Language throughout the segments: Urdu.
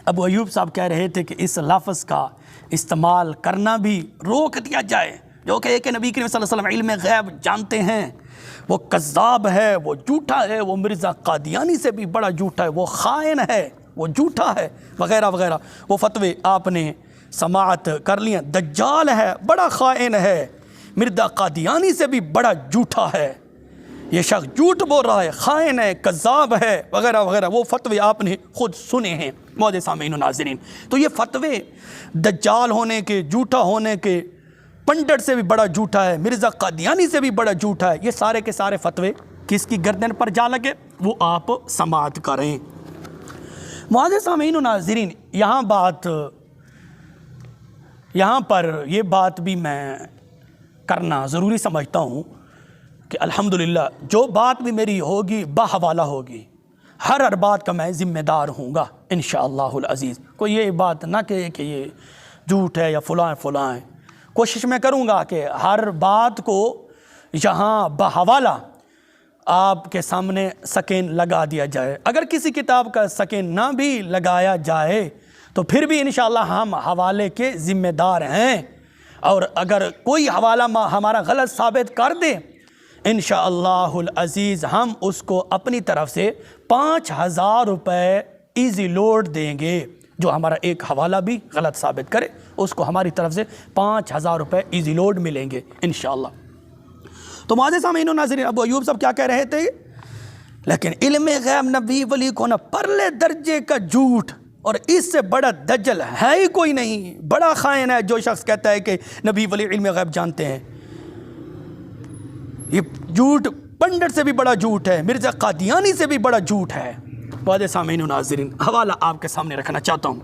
ابو ایوب صاحب کہہ رہے تھے کہ اس لفظ کا استعمال کرنا بھی روک دیا جائے، جو کہ ایک نبی کریم صلی اللہ علیہ وسلم علم غیب جانتے ہیں، وہ کذاب ہے، وہ جھوٹا ہے، وہ مرزا قادیانی سے بھی بڑا جھوٹا ہے، وہ خائن ہے، وہ جھوٹا ہے، وغیرہ وغیرہ۔ وہ فتوے آپ نے سماعت کر لیے۔ دجال ہے، بڑا خائن ہے، مرزا قادیانی سے بھی بڑا جھوٹا ہے، یہ شخص جھوٹ بول رہا ہے، خائن ہے، کذاب ہے، وغیرہ وغیرہ۔ وہ فتوے آپ نے خود سنے ہیں معزز سامعین و ناظرین۔ تو یہ فتوے دجال ہونے کے، جھوٹا ہونے کے، پنڈت سے بھی بڑا جھوٹا ہے، مرزا قادیانی سے بھی بڑا جھوٹا ہے، یہ سارے کے سارے فتوے کس کی گردن پر جا لگے؟ وہ آپ سماعت کریں۔ معزز سامعین و ناظرین، یہاں پر یہ بات بھی میں کرنا ضروری سمجھتا ہوں کہ الحمدللہ جو بات بھی میری ہوگی بحوالہ ہوگی، ہر بات کا میں ذمہ دار ہوں گا انشاءاللہ العزیز۔ کوئی یہ بات نہ کہے کہ یہ جھوٹ ہے یا فلاں ہے۔ کوشش میں کروں گا کہ ہر بات کو یہاں بحوالہ آپ کے سامنے سکین لگا دیا جائے۔ اگر کسی کتاب کا سکین نہ بھی لگایا جائے تو پھر بھی انشاءاللہ ہم حوالے کے ذمہ دار ہیں، اور اگر کوئی حوالہ ہمارا غلط ثابت کر دے انشاءاللہ العزیز ہم اس کو اپنی طرف سے 5000 روپے ایزی لوڈ دیں گے۔ جو ہمارا ایک حوالہ بھی غلط ثابت کرے اس کو ہماری طرف سے 5000 روپے ایزی لوڈ ملیں گے انشاءاللہ۔ تو معزز سامعین و ناظرین، ابو ایوب صاحب کیا کہہ رہے تھے؟ لیکن علم غیب نبی ولی کو نہ پرلے درجے کا جھوٹ، اور اس سے بڑا دجل ہے ہی کوئی نہیں، بڑا خائن ہے جو شخص کہتا ہے کہ نبی ولی علم غیب جانتے ہیں۔ یہ جھوٹ پنڈت سے بھی بڑا جھوٹ ہے، مرزا قادیانی سے بھی بڑا جھوٹ ہے۔ معزز سامعین و ناظرین، حوالہ آپ کے سامنے رکھنا چاہتا ہوں۔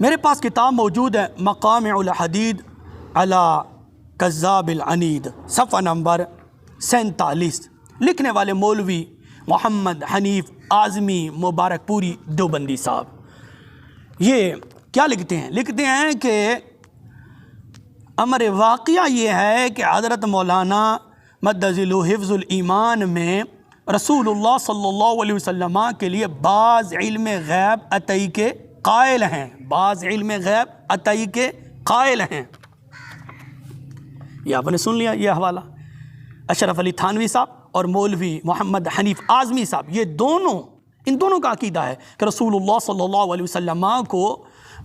میرے پاس کتاب موجود ہے مقامع الحدید علی کذاب العنید، صفحہ نمبر 47، لکھنے والے مولوی محمد حنیف اعظمی مبارک پوری دیوبندی صاحب۔ یہ کیا لکھتے ہیں؟ لکھتے ہیں کہ امر واقعہ یہ ہے کہ حضرت مولانا مدظل حفظ الایمان میں رسول اللہ صلی اللہ علیہ وسلم کے لیے بعض علم غیب عطائی کے قائل ہیں، بعض علم غیب عطائی کے قائل ہیں۔ یہ آپ نے سن لیا، یہ حوالہ اشرف علی تھانوی صاحب اور مولوی محمد حنیف اعظمی صاحب، ان دونوں کا عقیدہ ہے کہ رسول اللہ صلی اللہ علیہ وسلم کو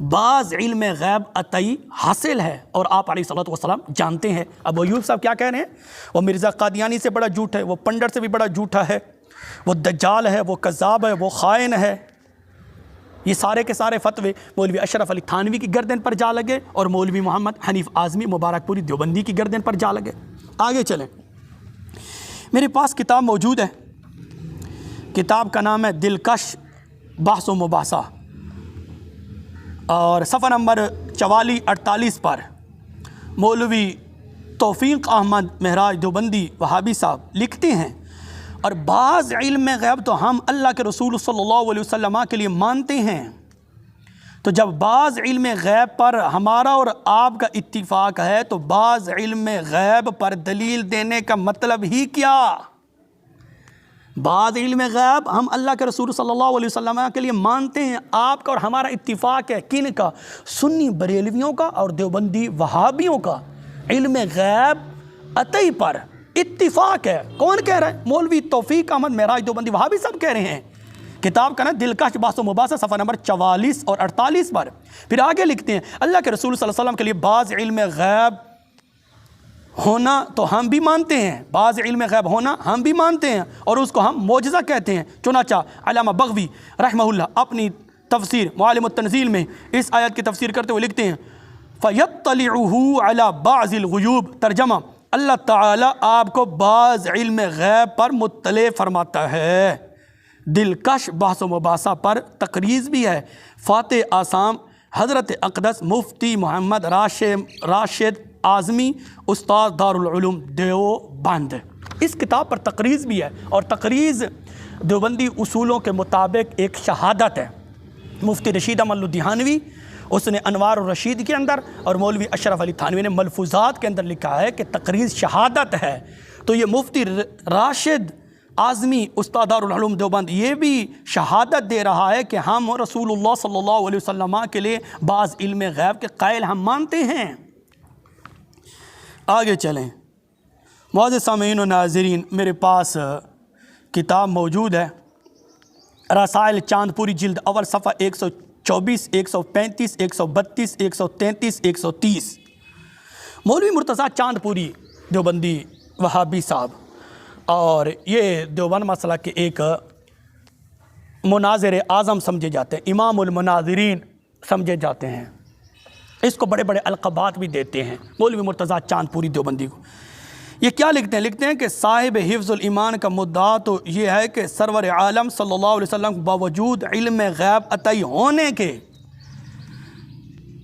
بعض علم غیب عطائی حاصل ہے، اور آپ علیہ الصلوۃ والسلام جانتے ہیں۔ ابو ایوب صاحب کیا کہہ رہے ہیں؟ وہ مرزا قادیانی سے بڑا جھوٹ ہے، وہ پنڈت سے بھی بڑا جھوٹا ہے، وہ دجال ہے، وہ کذاب ہے، وہ خائن ہے۔ یہ سارے کے سارے فتوے مولوی اشرف علی تھانوی کی گردن پر جا لگے اور مولوی محمد حنیف اعظمی مبارک پوری دیوبندی کی گردن پر جا لگے۔ آگے چلیں، میرے پاس کتاب موجود ہے، کتاب کا نام ہے دلکش بحث و مباحثہ، اور صفحہ نمبر 44-48 پر مولوی توفیق احمد مہراج دیوبندی وہابی صاحب لکھتے ہیں، اور بعض علم غیب تو ہم اللہ کے رسول صلی اللہ علیہ وسلم کے لیے مانتے ہیں۔ تو جب بعض علم غیب پر ہمارا اور آپ کا اتفاق ہے تو بعض علم غیب پر دلیل دینے کا مطلب ہی کیا؟ بعض علم غیب ہم اللہ کے رسول صلی اللہ علیہ وسلم کے لیے مانتے ہیں، آپ کا اور ہمارا اتفاق ہے، کن کا؟ سنی بریلویوں کا اور دیوبندی وہابیوں کا علم غیب عطائی پر اتفاق ہے۔ کون کہہ رہا ہے؟ مولوی توفیق احمد مہراج دیوبندی وہابی صاحب کہہ رہے ہیں۔ کتاب کا نا دلکش بحث و مباحثہ، صفحہ نمبر 44 اور 48 پر۔ پھر آگے لکھتے ہیں اللہ کے رسول صلی اللہ علیہ وسلم کے لیے بعض علم غیب ہونا تو ہم بھی مانتے ہیں، بعض علم غیب ہونا ہم بھی مانتے ہیں، اور اس کو ہم معجزہ کہتے ہیں۔ چنانچہ علامہ بغوی رحمہ اللہ اپنی تفسیر معالم التنزیل میں اس آیت کی تفسیر کرتے ہوئے لکھتے ہیں فَيَطَّلِعُهُ عَلَى بَعْضِ الْغُيُوبِ، ترجمہ اللہ تعالیٰ آپ کو بعض علم غیب پر مطلع فرماتا ہے۔ دلکش بحث و مباحثہ پر تقریض بھی ہے۔ فاتح آسام حضرت اقدس مفتی محمد راشد اعظمی استاد دارالعلوم دیوبند، اس کتاب پر تقریض بھی ہے، اور تقریض دیوبندی اصولوں کے مطابق ایک شہادت ہے۔ مفتی رشید احمد لدھیانوی اس نے انوار الرشید کے اندر، اور مولوی اشرف علی تھانوی نے ملفوظات کے اندر لکھا ہے کہ تقریض شہادت ہے۔ تو یہ مفتی راشد اعظمی استاد دارالعلوم دیوبند یہ بھی شہادت دے رہا ہے کہ ہم رسول اللہ صلی اللہ علیہ وسلم کے لیے بعض علم غیب کے قائل ہم مانتے ہیں۔ آگے چلیں، معزز سامعین و ناظرین، میرے پاس کتاب موجود ہے، رسائل چاند پوری جلد اول صفحہ 124، 135، 132، 133، 130۔ مولوی مرتضیٰ چاند پوری دیوبندی وہابی صاحب، اور یہ دیوبند مسئلہ کے ایک مناظر اعظم سمجھے جاتے ہیں، امام المناظرین سمجھے جاتے ہیں، اس کو بڑے بڑے القابات بھی دیتے ہیں مولوی مرتضیٰ چاند پوری دیوبندی کو۔ یہ کیا لکھتے ہیں؟ لکھتے ہیں کہ صاحب حفظ الایمان کا مدعا تو یہ ہے کہ سرور عالم صلی اللہ علیہ وسلم کو باوجود علم غیب عطائی ہونے کے،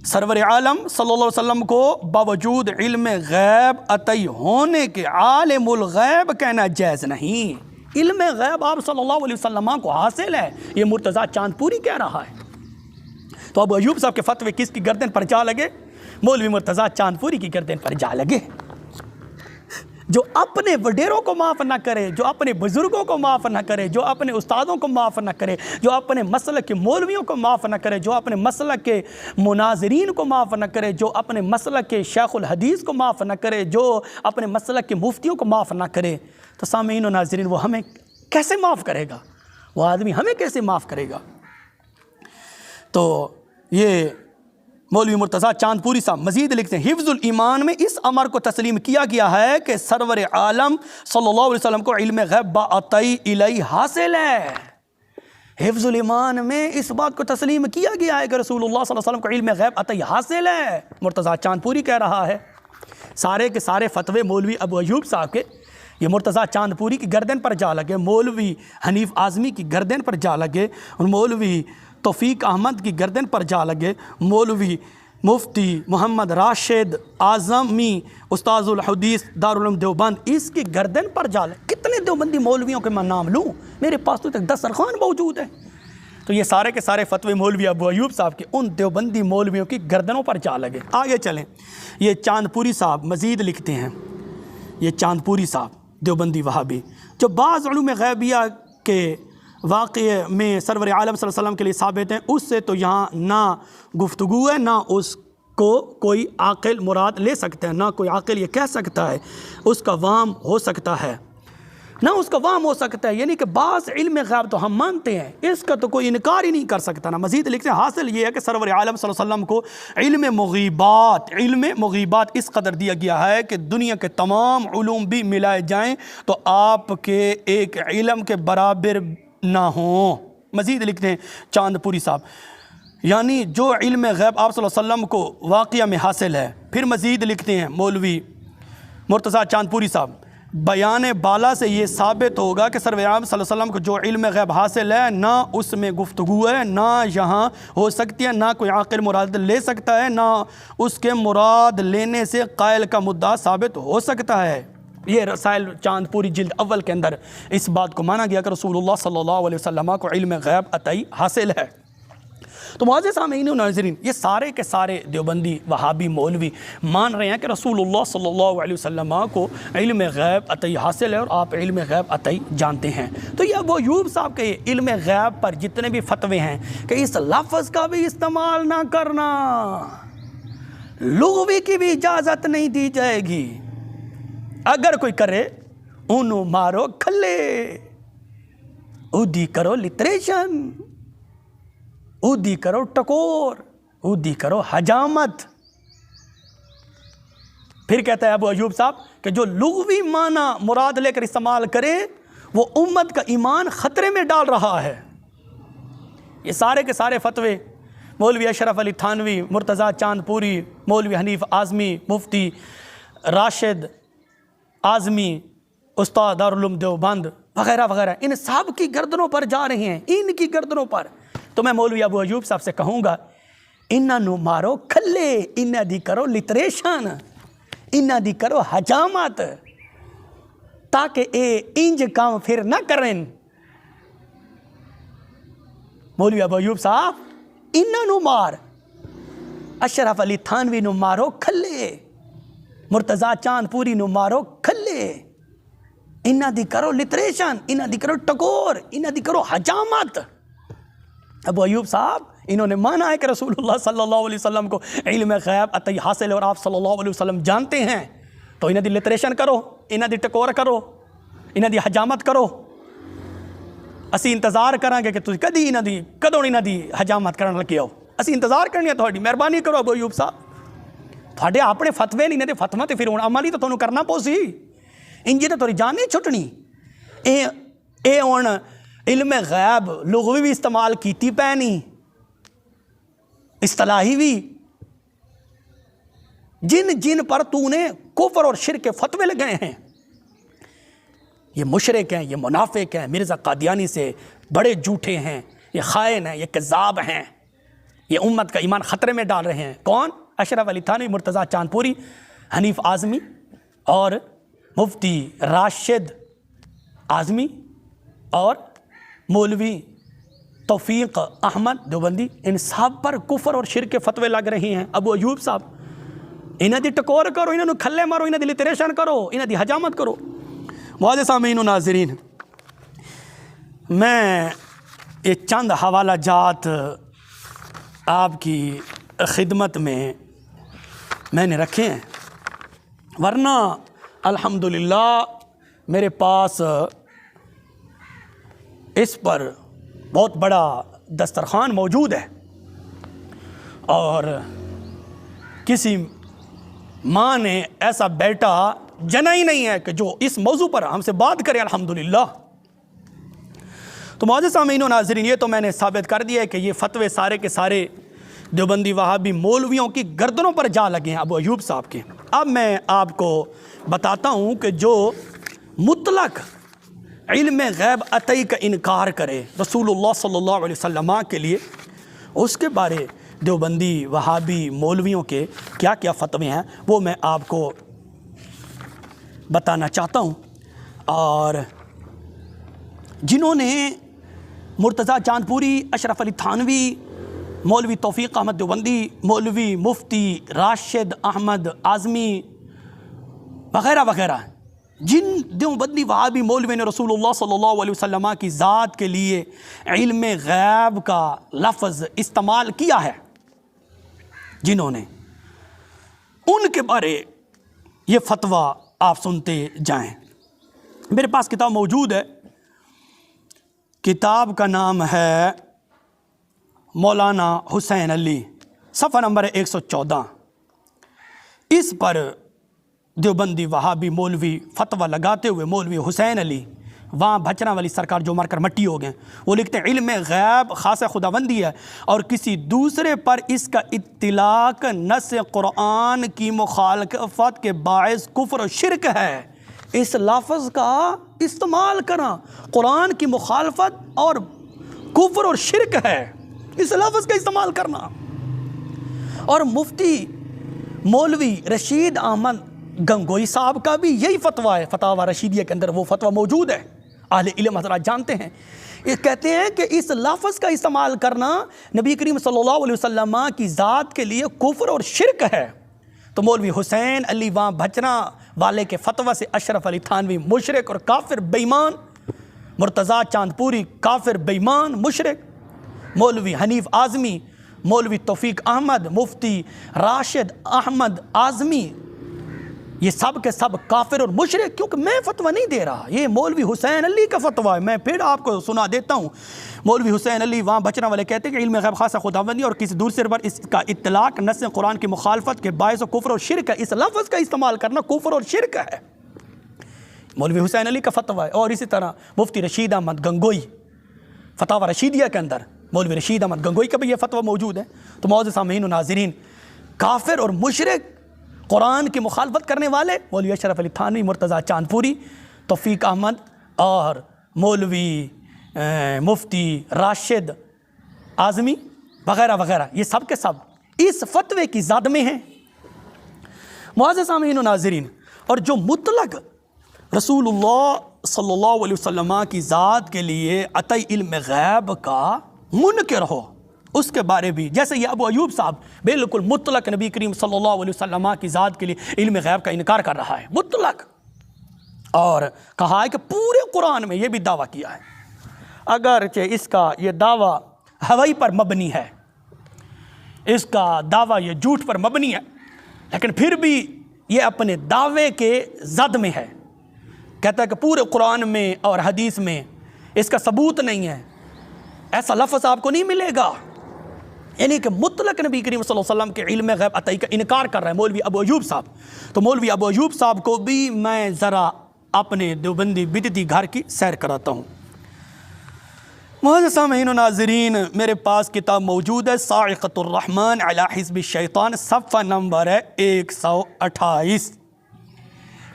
سرور عالم صلی اللہ علیہ وسلم کو باوجود علم غیب عطائی ہونے کے عالم الغیب کہنا جائز نہیں۔ علم غیب آپ صلی اللہ علیہ وسلم کو حاصل ہے، یہ مرتضیٰ چاند پوری کہہ رہا ہے۔ تو ابو ایوب صاحب کے فتوے کس کی گردن پر جا لگے؟ مولوی مرتضیٰ چاند پوری کی گردن پر جا لگے۔ جو اپنے وڈیروں کو معاف نہ کرے، جو اپنے بزرگوں کو معاف نہ کرے، جو اپنے استادوں کو معاف نہ کرے، جو اپنے مسلک کے مولویوں کو معاف نہ کرے، جو اپنے مسلک کے مناظرین کو معاف نہ کرے، جو اپنے مسلک کے شیخ الحدیث کو معاف نہ کرے، جو اپنے مسلک کے مفتیوں کو معاف نہ کرے، تو سامعین و ناظرین وہ ہمیں کیسے معاف کرے گا؟ وہ آدمی ہمیں کیسے معاف کرے گا؟ تو یہ مولوی مرتضیٰ چاند پوری صاحب مزید لکھتے ہیں، حفظ الایمان میں اس امر کو تسلیم کیا گیا ہے کہ سرور عالم صلی اللہ علیہ وسلم کو علم غیب باعطائی الہی حاصل ہے۔ حفظ الایمان میں اس بات کو تسلیم کیا گیا ہے کہ رسول اللہ صلی اللہ علیہ وسلم کو علم غیب عطائی حاصل ہے، مرتضیٰ چاند پوری کہہ رہا ہے۔ سارے کے سارے فتوے مولوی ابو ایوب صاحب کے یہ مرتضیٰ چاند پوری کی گردن پر جا لگے، مولوی حنیف اعظمی کی گردن پر جا لگے، اور مولوی توفیق احمد کی گردن پر جا لگے، مولوی مفتی محمد راشد اعظمی استاذ الحدیث دارالعلوم دیوبند اس کی گردن پر جا لگے۔ کتنے دیوبندی مولویوں کے میں نام لوں؟ میرے پاس تو تک دسترخوان موجود ہے۔ تو یہ سارے کے سارے فتوے مولوی ابو ایوب صاحب کے ان دیوبندی مولویوں کی گردنوں پر جا لگے۔ آگے چلیں، یہ چاند پوری صاحب مزید لکھتے ہیں، یہ چاند پوری صاحب دیوبندی وہابی، جو بعض علوم غیبیہ کے واقعے میں سرور عالم صلی اللہ علیہ وسلم کے لیے ثابت ہیں، اس سے تو یہاں نہ گفتگو ہے، نہ اس کو کوئی عاقل مراد لے سکتا ہے، نہ کوئی عاقل یہ کہہ سکتا ہے اس کا وام ہو سکتا ہے، نہ اس کا وام ہو سکتا ہے، یعنی کہ بعض علم غیب تو ہم مانتے ہیں، اس کا تو کوئی انکار ہی نہیں کر سکتا نا۔ مزید لکھتے ہیں، حاصل یہ ہے کہ سرور عالم صلی اللہ علیہ وسلم کو علم مغیبات اس قدر دیا گیا ہے کہ دنیا کے تمام علوم بھی ملائے جائیں تو آپ کے ایک علم کے برابر نہ ہوں۔ مزید لکھتے ہیں چاند پوری صاحب، یعنی جو علم غیب آپ صلی اللہ علیہ وسلم کو واقعہ میں حاصل ہے۔ پھر مزید لکھتے ہیں مولوی مرتضیٰ چاند پوری صاحب، بیان بالا سے یہ ثابت ہوگا کہ سرور عالم صلی اللہ علیہ وسلم کو جو علم غیب حاصل ہے، نہ اس میں گفتگو ہے، نہ یہاں ہو سکتی ہے، نہ کوئی عاقل مراد لے سکتا ہے، نہ اس کے مراد لینے سے قائل کا مدعا ثابت ہو سکتا ہے۔ یہ رسائل چاند پوری جلد اول کے اندر اس بات کو مانا گیا کہ رسول اللہ صلی اللہ علیہ وسلم کو علم غیب عطائی حاصل ہے۔ تو معزز سامعین و ناظرین، یہ سارے کے سارے دیوبندی وہابی مولوی مان رہے ہیں کہ رسول اللہ صلی اللہ علیہ وسلم کو علم غیب عطائی حاصل ہے اور آپ علم غیب عطائی جانتے ہیں۔ تو یہ ابو ایوب صاحب کے علم غیب پر جتنے بھی فتوے ہیں کہ اس لفظ کا بھی استعمال نہ کرنا، لغوی کی بھی اجازت نہیں دی جائے گی، اگر کوئی کرے انو مارو کھلے، اودی کرو لٹریشن، اودی کرو ٹکور، اودی کرو حجامت۔ پھر کہتا ہے ابو ایوب صاحب کہ جو لغوی معنی مراد لے کر استعمال کرے وہ امت کا ایمان خطرے میں ڈال رہا ہے۔ یہ سارے کے سارے فتوے مولوی اشرف علی تھانوی، مرتضیٰ چاند پوری، مولوی حنیف اعظمی، مفتی راشد اعظمی استاد دارالعلوم دیوبند وغیرہ وغیرہ، ان سب کی گردنوں پر جا رہے ہیں، ان کی گردنوں پر۔ تو میں مولوی ابو ایوب صاحب سے کہوں گا، انہاں نو مارو کھلے، انہاں دی کرو لٹریشن، انہاں دی کرو حجامت، تاکہ اے انج کام پھر نہ کریں۔ مولوی ابو ایوب صاحب انہاں نو مار، اشرف علی تھانوی نو مارو کھلے، مرتضیٰ چاند پوری نو مارو کھلے، انہاں دی کرو لٹریشن، انہاں دی کرو ٹکور، انہاں دی کرو حجامت۔ ابو ایوب صاحب انہوں نے مانا ہے کہ رسول اللہ صلی اللہ علیہ وسلم کو علم غیب عطائی حاصل ہے اور آپ صلی اللہ علیہ وسلم جانتے ہیں، تو انہاں دی لٹریشن کرو، انہاں دی ٹکور کرو، انہاں دی حجامت کرو۔ اسی انتظار کریں گے کہ تسی کدی انہاں دی کدوں انہاں دی حجامت کرن لگے ہو، اسی انتظار کرنی ہے تہاڈی، مہربانی کرو ابو ایوب صاحب، تہاڈے اپنے فتوے نہیں نے فتوا تے پھر ہن عملی تو تانوں کرنا پوسی، انجی تے تہاڈی جان نہیں چھٹنی۔ اے ہن علم غیب لغوی بھی استعمال کیتی پینی، اصطلاحی بھی، جن پر تو نے کفر اور شرک کے فتوے لگائے ہیں، یہ مشرک ہیں، یہ منافق ہیں، مرزا قادیانی سے بڑے جھوٹے ہیں، یہ خائن ہیں، یہ کذاب ہیں، یہ امت کا ایمان خطرے میں ڈال رہے ہیں۔ کون؟ اشرف علی تھانوی، مرتضیٰ چاندپوری، حنیف اعظمی اور مفتی راشد اعظمی اور مولوی توفیق احمد دیوبندی، ان سب پر کفر اور شرک کے فتوے لگ رہے ہیں۔ ابو ایوب صاحب انہاں دی ٹکور کرو، انہاں نو کھلے مارو، انہاں دی لٹریشن کرو، انہاں دی حجامت کرو۔ معزز سامعین و ناظرین، میں یہ چند حوالہ جات آپ کی خدمت میں نے رکھے ہیں، ورنہ الحمدللہ میرے پاس اس پر بہت بڑا دسترخوان موجود ہے، اور کسی ماں نے ایسا بیٹا جنا ہی نہیں ہے کہ جو اس موضوع پر ہم سے بات کرے الحمدللہ۔ تو معزز سامعین و ناظرین، یہ تو میں نے ثابت کر دیا ہے کہ یہ فتوے سارے کے سارے دیوبندی وہابی مولویوں کی گردنوں پر جا لگے ہیں، ابو ایوب صاحب کے۔ اب میں آپ کو بتاتا ہوں کہ جو مطلق علم غیب عطائی کا انکار کرے رسول اللہ صلی اللہ علیہ وسلم کے لیے، اس کے بارے دیوبندی وہابی مولویوں کے کیا کیا فتوے ہیں وہ میں آپ کو بتانا چاہتا ہوں۔ اور جنہوں نے مرتضیٰ چاندپوری، اشرف علی تھانوی، مولوی توفیق احمد دیوبندی، مولوی مفتی راشد احمد اعظمی وغیرہ وغیرہ، جن دیوبندی وہابی مولوی نے رسول اللہ صلی اللہ علیہ وسلم کی ذات کے لیے علم غیب کا لفظ استعمال کیا ہے، جنہوں نے، ان کے بارے یہ فتویٰ آپ سنتے جائیں۔ میرے پاس کتاب موجود ہے، کتاب کا نام ہے مولانا حسین علی، صفحہ نمبر 114۔ اس پر دیوبندی وہابی مولوی فتویٰ لگاتے ہوئے مولوی حسین علی وہاں بھچنا والی سرکار جو مر کر مٹی ہو گئے، وہ لکھتے ہیں علم غیب خاص خداوندی ہے اور کسی دوسرے پر اس کا اطلاق نص قرآن کی مخالفت کے باعث کفر و شرک ہے۔ اس لفظ کا استعمال کرنا قرآن کی مخالفت اور کفر اور شرک ہے، اس لفظ کا استعمال کرنا۔ اور مفتی مولوی رشید احمد گنگوئی صاحب کا بھی یہی فتویٰ ہے، فتاوی رشیدیہ کے اندر وہ فتویٰ موجود ہے، اہل علم حضرات جانتے ہیں۔ یہ کہتے ہیں کہ اس لفظ کا استعمال کرنا نبی کریم صلی اللہ علیہ وسلم کی ذات کے لیے کفر اور شرک ہے۔ تو مولوی حسین علی وہاں بھچنا والے کے فتویٰ سے اشرف علی تھانوی مشرک اور کافر بے ایمان، مرتضیٰ چاندپوری کافر بے ایمان مشرک، مولوی حنیف اعظمی، مولوی توفیق احمد، مفتی راشد احمد اعظمی، یہ سب کے سب کافر اور مشرک۔ کیونکہ میں فتویٰ نہیں دے رہا، یہ مولوی حسین علی کا فتویٰ ہے، میں پھر آپ کو سنا دیتا ہوں۔ مولوی حسین علی وہاں بچنا والے کہتے ہیں کہ علم غیب خاصہ خداوندی اور کسی دوسرے پر اس کا اطلاق نص قرآن کی مخالفت کے باعث کفر اور شرک ہے، اس لفظ کا استعمال کرنا کفر اور شرک ہے، مولوی حسین علی کا فتویٰ ہے۔ اور اسی طرح مفتی رشید احمد گنگوئی فتاوی رشیدیہ کے اندر مولوی رشید احمد گنگوئی کا بھی یہ فتویٰ موجود ہے۔ تو معزز سامعین و ناظرین، کافر اور مشرک قرآن کی مخالفت کرنے والے مولوی اشرف علی تھانوی، مرتضیٰ چاندپوری، توفیق احمد اور مولوی مفتی راشد اعظمی وغیرہ وغیرہ، یہ سب کے سب اس فتوے کی زد میں ہیں۔ معزز سامعین و ناظرین، اور جو مطلق رسول اللہ صلی اللہ علیہ وسلم کی ذات کے لیے عطائی علم غیب کا منکر ہو، اس کے بارے بھی، جیسے یہ ابو ایوب صاحب بالکل مطلق نبی کریم صلی اللہ علیہ وسلم کی ذات کے لیے علم غیب کا انکار کر رہا ہے، مطلق اور کہا ہے کہ پورے قرآن میں یہ بھی دعویٰ کیا ہے، اگرچہ اس کا یہ دعویٰ ہوائی پر مبنی ہے، اس کا دعویٰ یہ جھوٹ پر مبنی ہے، لیکن پھر بھی یہ اپنے دعوے کے زد میں ہے۔ کہتا ہے کہ پورے قرآن میں اور حدیث میں اس کا ثبوت نہیں ہے، ایسا لفظ آپ کو نہیں ملے گا، یعنی کہ مطلق نبی کریم صلی اللہ علیہ وسلم کے علم غیب عطائی کا انکار کر رہا ہے مولوی ابو ایوب صاحب۔ تو مولوی ابو ایوب صاحب کو بھی میں ذرا اپنے دیوبندی بدعتی گھر کی سیر کراتا ہوں۔ معزز سامعین و ناظرین، میرے پاس کتاب موجود ہے صاعقۃ الرحمن علی حزب الشیطان، صفحہ نمبر ہے 128۔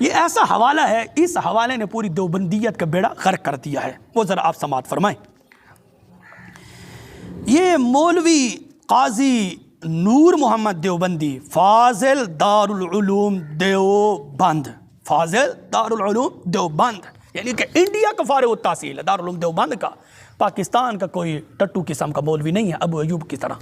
یہ ایسا حوالہ ہے، اس حوالے نے پوری دیوبندیت کا بیڑا غرق کر دیا ہے، وہ ذرا آپ سماعت فرمائیں۔ یہ مولوی قاضی نور محمد دیوبندی، فاضل دارالعلوم دیوبند، فاضل دارالعلوم دیوبند، یعنی کہ انڈیا کا فارغ التحصیل ہے، دارالعلوم دیوبند کا، پاکستان کا کوئی ٹٹو قسم کا مولوی نہیں ہے ابو ایوب کی طرح۔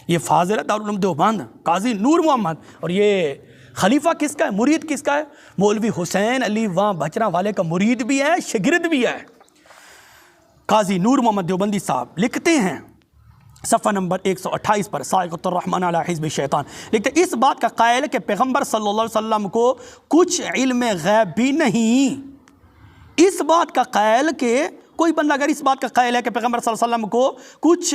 یہ فاضل ہے دارالعلوم دیوبند، قاضی نور محمد، اور یہ خلیفہ کس کا ہے، مرید کس کا ہے؟ مولوی حسین علی وہاں بچرا والے کا مرید بھی ہے، شاگرد بھی ہے۔ قاضی نور محمد دیوبندی صاحب لکھتے ہیں صفحہ نمبر 128 پر، صاعقۃ الرحمن علی حزب الشیطان، لکھتے ہیں اس بات کا قائل ہے کہ پیغمبر صلی اللہ علیہ وسلم کو کچھ علم غیب بھی نہیں۔ اس بات کا قائل کہ کوئی بندہ اگر اس بات کا قائل ہے کہ پیغمبر صلی اللہ علیہ وسلم کو کچھ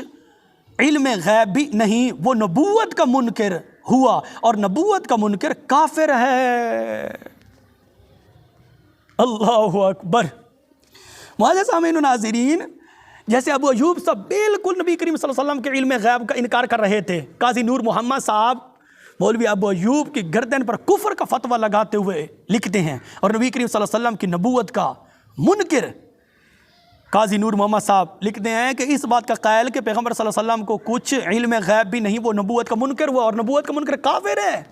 علم غیب بھی نہیں، وہ نبوت کا منکر ہوا، اور نبوت کا منکر کافر ہے۔ اللہ اکبر۔ معزز سامعین و ناظرین، جیسے ابو ایوب صاحب بالکل نبی کریم صلی اللہ علیہ وسلم کے علم غیب کا انکار کر رہے تھے، قاضی نور محمد صاحب مولوی ابو ایوب کی گردن پر کفر کا فتویٰ لگاتے ہوئے لکھتے ہیں، اور نبی کریم صلی اللہ علیہ وسلم کی نبوت کا منکر قاضی نور محمد صاحب لکھتے ہیں کہ اس بات کا قائل کہ پیغمبر صلی اللہ علیہ وسلم کو کچھ علم غیب بھی نہیں، وہ نبوت کا منکر ہوا، اور نبوت کا منکر کافر ہے۔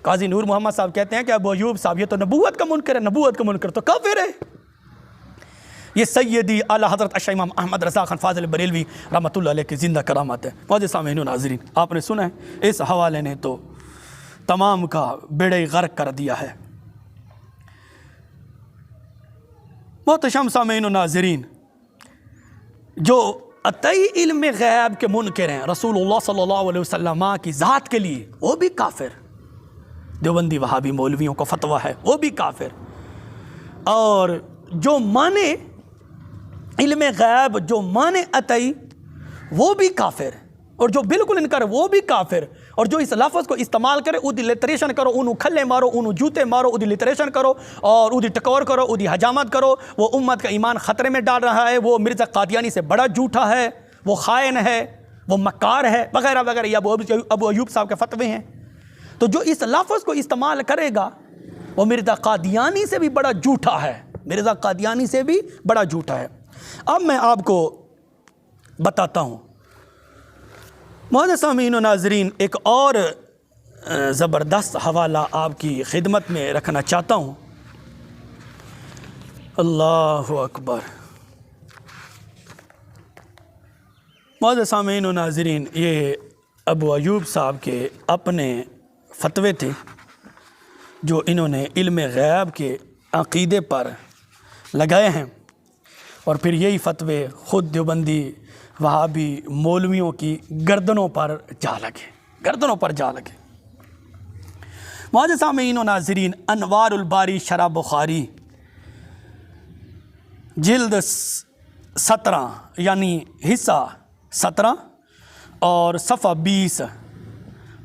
قاضی نور محمد صاحب کہتے ہیں کہ ابو ایوب صاحب یہ تو نبوت کا منکر ہے، نبوت کا منکر تو کافر ہے۔ یہ سیدی اعلی حضرت اشہ امام احمد رضا خان فاضل بریلوی رحمۃ اللہ علیہ کی زندہ کرامت ہے۔ معزز سامعین و ناظرین، آپ نے سنا ہے، اس حوالے نے تو تمام کا بیڑے غرق کر دیا ہے۔ محترم سامعین و ناظرین، جو عطائی علم غیب کے منکر ہیں رسول اللہ صلی اللہ علیہ وسلم کی ذات کے لیے، وہ بھی کافر۔ دیوبندی وہابی مولویوں کا فتویٰ ہے، وہ بھی کافر۔ اور جو مانے علم غیب، جو مانے عطائی، وہ بھی کافر، اور جو بالکل انکار وہ بھی کافر، اور جو اس لفظ کو استعمال کرے، اودی لٹریشن کرو، انہوں کھلے مارو، انہوں جوتے مارو، اودی لٹریشن کرو اور اودی ٹکور کرو، اودی حجامت کرو، وہ امت کا ایمان خطرے میں ڈال رہا ہے، وہ مرزا قادیانی سے بڑا جھوٹا ہے، وہ خائن ہے، وہ مکار ہے، وغیرہ وغیرہ، یہ ابو ایوب صاحب کے فتوے ہیں۔ تو جو اس لفظ کو استعمال کرے گا وہ مرزا قادیانی سے بھی بڑا جھوٹا ہے، مرزا قادیانی سے بھی بڑا جھوٹا ہے۔ اب میں آپ کو بتاتا ہوں معزز سامعین و ناظرین، ایک اور زبردست حوالہ آپ کی خدمت میں رکھنا چاہتا ہوں۔ اللہ اکبر۔ معزز سامعین و ناظرین، یہ ابو ایوب صاحب کے اپنے فتوے تھے جو انہوں نے علم غیب کے عقیدے پر لگائے ہیں، اور پھر یہی فتوے خود دیوبندی وہابی مولویوں کی گردنوں پر جا لگے، گردنوں پر جا لگے۔ معزز سامعین و ناظرین، انوار الباری شرح بخاری جلد 17 یعنی حصہ 17 اور صفحہ 20،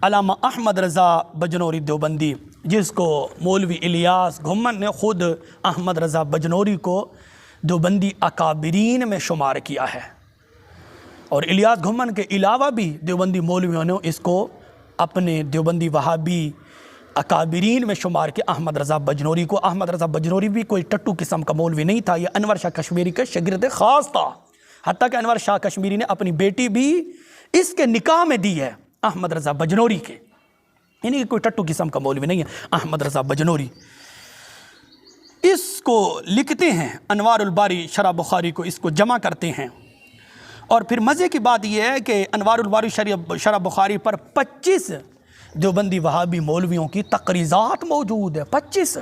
علامہ احمد رضا بجنوری دیوبندی، جس کو مولوی الیاس گھمن نے خود احمد رضا بجنوری کو دیوبندی اکابرین میں شمار کیا ہے، اور الیاس گھمن کے علاوہ بھی دیوبندی مولویوں نے اس کو اپنے دیوبندی وہابی اکابرین میں شمار کیا، احمد رضا بجنوری کو۔ احمد رضا بجنوری بھی کوئی ٹٹو قسم کا مولوی نہیں تھا، یہ انور شاہ کشمیری کا شاگرد خاص تھا، حتیٰ کہ انور شاہ کشمیری نے اپنی بیٹی بھی اس کے نکاح میں دی ہے احمد رضا بجنوری کے، یعنی کہ کوئی ٹٹو قسم کا مولوی نہیں ہے احمد رضا بجنوری۔ اس کو لکھتے ہیں انوار الباری شرح بخاری کو، اس کو جمع کرتے ہیں، اور پھر مزے کی بات یہ ہے کہ انوار الباری شرح بخاری پر 25 دیوبندی وہابی مولویوں کی تقریضات موجود ہے، 25،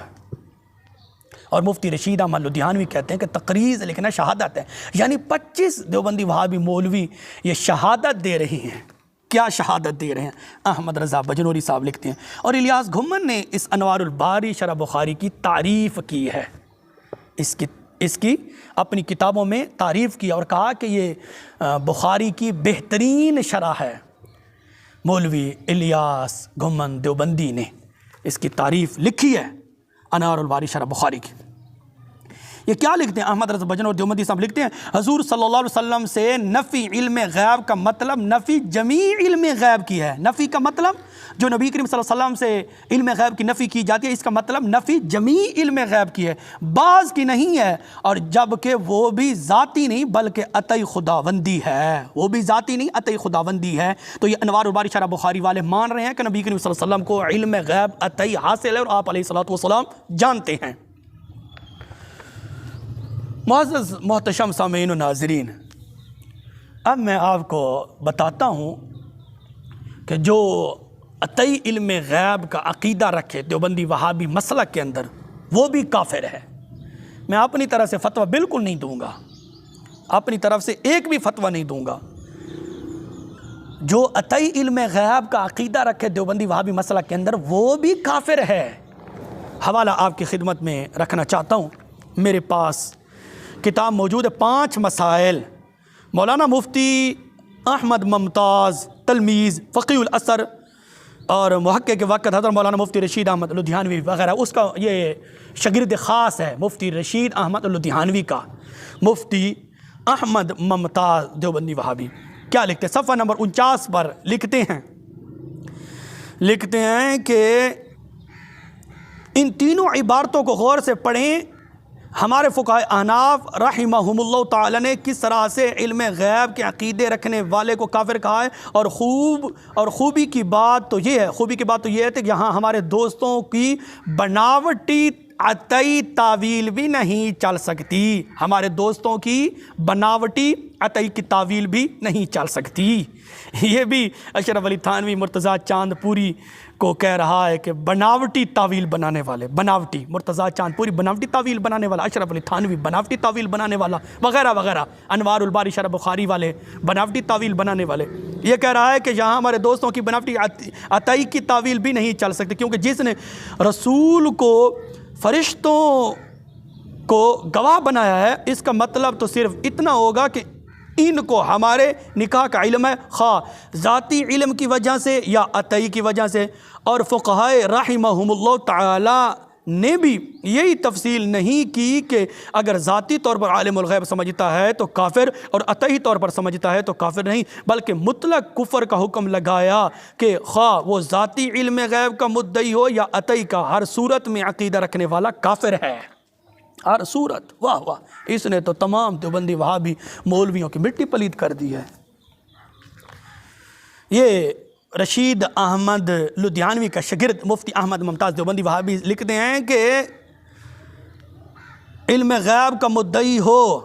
اور مفتی رشید احمد لدھیانوی کہتے ہیں کہ تقریض لکھنا شہادت ہے، یعنی 25 دیوبندی وہابی مولوی یہ شہادت دے رہے ہیں۔ کیا شہادت دے رہے ہیں؟ احمد رضا بجنوری صاحب لکھتے ہیں، اور الیاس گھمن نے اس انوار الباری شرح بخاری کی تعریف کی ہے، اس کی اپنی کتابوں میں تعریف کی اور کہا کہ یہ بخاری کی بہترین شرح ہے۔ مولوی الیاس گھمن دیوبندی نے اس کی تعریف لکھی ہے انوار الباری شرح بخاری کی۔ یہ کیا لکھتے ہیں؟ احمد رضا بجنور دیوبندی صاحب لکھتے ہیں حضور صلی اللہ علیہ وسلم سے نفی علم غیب کا مطلب نفی جمیع علم غیب کی ہے۔ نفی کا مطلب جو نبی کریم صلی اللہ علیہ وسلم سے علم غیب کی نفی کی جاتی ہے، اس کا مطلب نفی جمیع علم غیب کی ہے، بعض کی نہیں ہے، اور جبکہ وہ بھی ذاتی نہیں بلکہ عطائی خداوندی ہے، وہ بھی ذاتی نہیں عطائی خداوندی ہے۔ تو یہ انوار الباری شرح بخاری والے مان رہے ہیں کہ نبی کریم صلی اللہ علیہ وسلم کو علم غیب عطائی حاصل ہے اور آپ علیہ الصلوۃ والسلام جانتے ہیں۔ معزز محتشم سامعین و ناظرین، اب میں آپ کو بتاتا ہوں کہ جو عطائی علم غیب کا عقیدہ رکھے دیوبندی وہابی مسلک کے اندر، وہ بھی کافر ہے۔ میں اپنی طرف سے فتویٰ بالکل نہیں دوں گا، اپنی طرف سے ایک بھی فتویٰ نہیں دوں گا۔ جو عطائی علم غیب کا عقیدہ رکھے دیوبندی وہابی مسلک کے اندر، وہ بھی کافر ہے۔ حوالہ آپ کی خدمت میں رکھنا چاہتا ہوں، میرے پاس کتاب موجود ہے 5 مسائل، مولانا مفتی احمد ممتاز تلمیذ فقیہ الاثر اور محقق وقت حضرت مولانا مفتی رشید احمد لدھیانوی وغیرہ، اس کا یہ شاگرد خاص ہے مفتی رشید احمد لدھیانوی کا، مفتی احمد ممتاز دیوبندی وہابی۔ کیا لکھتے ہیں؟ صفحہ نمبر 49 پر لکھتے ہیں کہ ان تینوں عبارتوں کو غور سے پڑھیں، ہمارے فقہائے احناف رحمہم اللہ تعالی نے کس طرح سے علم غیب کے عقیدے رکھنے والے کو کافر کہا ہے، اور خوبی کی بات تو یہ ہے کہ یہاں ہمارے دوستوں کی بناوٹی عطائی تعویل بھی نہیں چل سکتی، ہمارے دوستوں کی بناوٹی عطائی کی تعویل بھی نہیں چل سکتی۔ یہ بھی اشرف علی تھانوی مرتضیٰ چاند پوری کو کہہ رہا ہے کہ بناوٹی تعویل بنانے والے، بناوٹی مرتضیٰ چاند پوری بناوٹی تعویل بنانے والا، اشرف علی تھانوی بناوٹی تعویل بنانے والا وغیرہ وغیرہ، انوار الباری شرح بخاری والے بناوٹی تعویل بنانے والے۔ یہ کہہ رہا ہے کہ یہاں ہمارے دوستوں کی بناوٹی عطائی کی تعویل بھی نہیں چل سکتی، کیونکہ جس نے رسول کو فرشتوں کو گواہ بنایا ہے، اس کا مطلب تو صرف اتنا ہوگا کہ ان کو ہمارے نکاح کا علم ہے، خواہ ذاتی علم کی وجہ سے یا عطائی کی وجہ سے۔ اور فقہائے رحمہم اللہ تعالی نے بھی یہی تفصیل نہیں کی کہ اگر ذاتی طور پر عالم الغیب سمجھتا ہے تو کافر اور عطائی طور پر سمجھتا ہے تو کافر نہیں، بلکہ مطلق کفر کا حکم لگایا کہ خواہ وہ ذاتی علم غیب کا مدعی ہو یا عطائی کا، ہر صورت میں عقیدہ رکھنے والا کافر ہے، ہر صورت۔ واہ واہ، اس نے تو تمام دیوبندی وہابی مولویوں کی مٹی پلید کر دی ہے۔ یہ رشید احمد لدھیانوی کا شاگرد مفتی احمد ممتاز دیوبندی وہابی لکھتے ہیں کہ علم غیب کا مدعی ہو،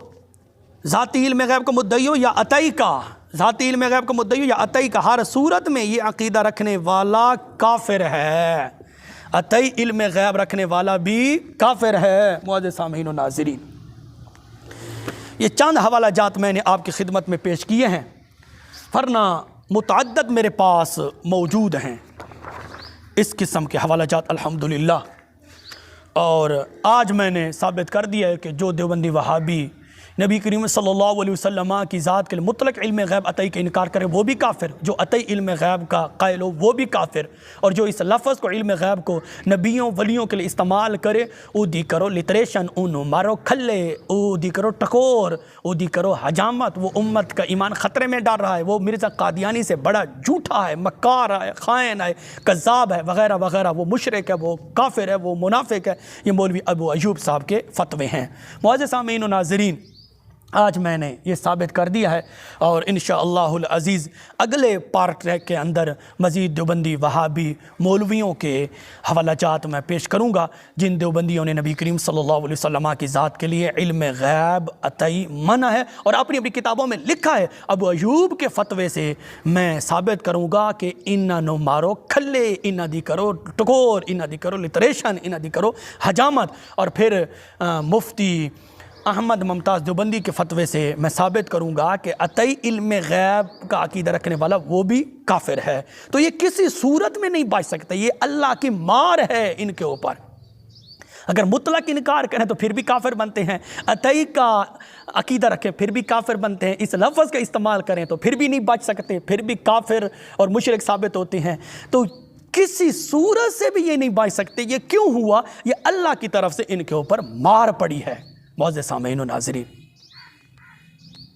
ذاتی علم غیب کا مدعی ہو یا عطائی کا، ذاتی علم غیب کا مدعی ہو یا عطائی کا، ہر صورت میں یہ عقیدہ رکھنے والا کافر ہے، عطائی علم غیب رکھنے والا بھی کافر ہے۔ معزز سامعین و ناظرین، یہ چند حوالہ جات میں نے آپ کی خدمت میں پیش کیے ہیں، ورنہ متعدد میرے پاس موجود ہیں اس قسم کے حوالہ جات الحمدللہ، اور آج میں نے ثابت کر دیا ہے کہ جو دیوبندی وہابی نبی کریم صلی اللہ علیہ وسلم کی ذات کے مطلق علم غیب عطائی کا انکار کرے وہ بھی کافر، جو عطائی علم غیب کا قائل ہو وہ بھی کافر، اور جو اس لفظ کو علم غیب کو نبیوں ولیوں کے لیے استعمال کرے، او دی کرو لٹریشن، اونو مارو کھلے، او دی کرو ٹکور، او دی کرو حجامت، وہ امت کا ایمان خطرے میں ڈال رہا ہے، وہ مرزا قادیانی سے بڑا جھوٹا ہے، مکار ہے، خائن ہے، کذاب ہے وغیرہ وغیرہ، وہ مشرک ہے، وہ کافر ہے، وہ منافق ہے۔ یہ مولوی ابو ایوب صاحب کے فتوے ہیں۔ معزز سامعین و ناظرین، آج میں نے یہ ثابت کر دیا ہے، اور انشاءاللہ العزیز اگلے پارٹ کے اندر مزید دیوبندی وہابی مولویوں کے حوالہ جات میں پیش کروں گا، جن دیوبندیوں نے نبی کریم صلی اللہ علیہ وسلم کی ذات کے لیے علم غیب عطائی منع ہے، اور اپنی کتابوں میں لکھا ہے۔ ابو ایوب کے فتوے سے میں ثابت کروں گا کہ انہاں نو مارو کھلے، انہاں دی کرو ٹکور، انہاں دی کرو لٹریشن، انہاں دی کرو حجامت، اور پھر مفتی احمد ممتاز دیوبندی کے فتوے سے میں ثابت کروں گا کہ عطائی علم غیب کا عقیدہ رکھنے والا وہ بھی کافر ہے۔ تو یہ کسی صورت میں نہیں بچ سکتا، یہ اللہ کی مار ہے ان کے اوپر۔ اگر مطلق انکار کریں تو پھر بھی کافر بنتے ہیں، عطائی کا عقیدہ رکھیں پھر بھی کافر بنتے ہیں، اس لفظ کا استعمال کریں تو پھر بھی نہیں بچ سکتے، پھر بھی کافر اور مشرک ثابت ہوتے ہیں۔ تو کسی صورت سے بھی یہ نہیں بچ سکتے۔ یہ کیوں ہوا؟ یہ اللہ کی طرف سے ان کے اوپر مار پڑی ہے۔ معزز سامعین و ناظرین،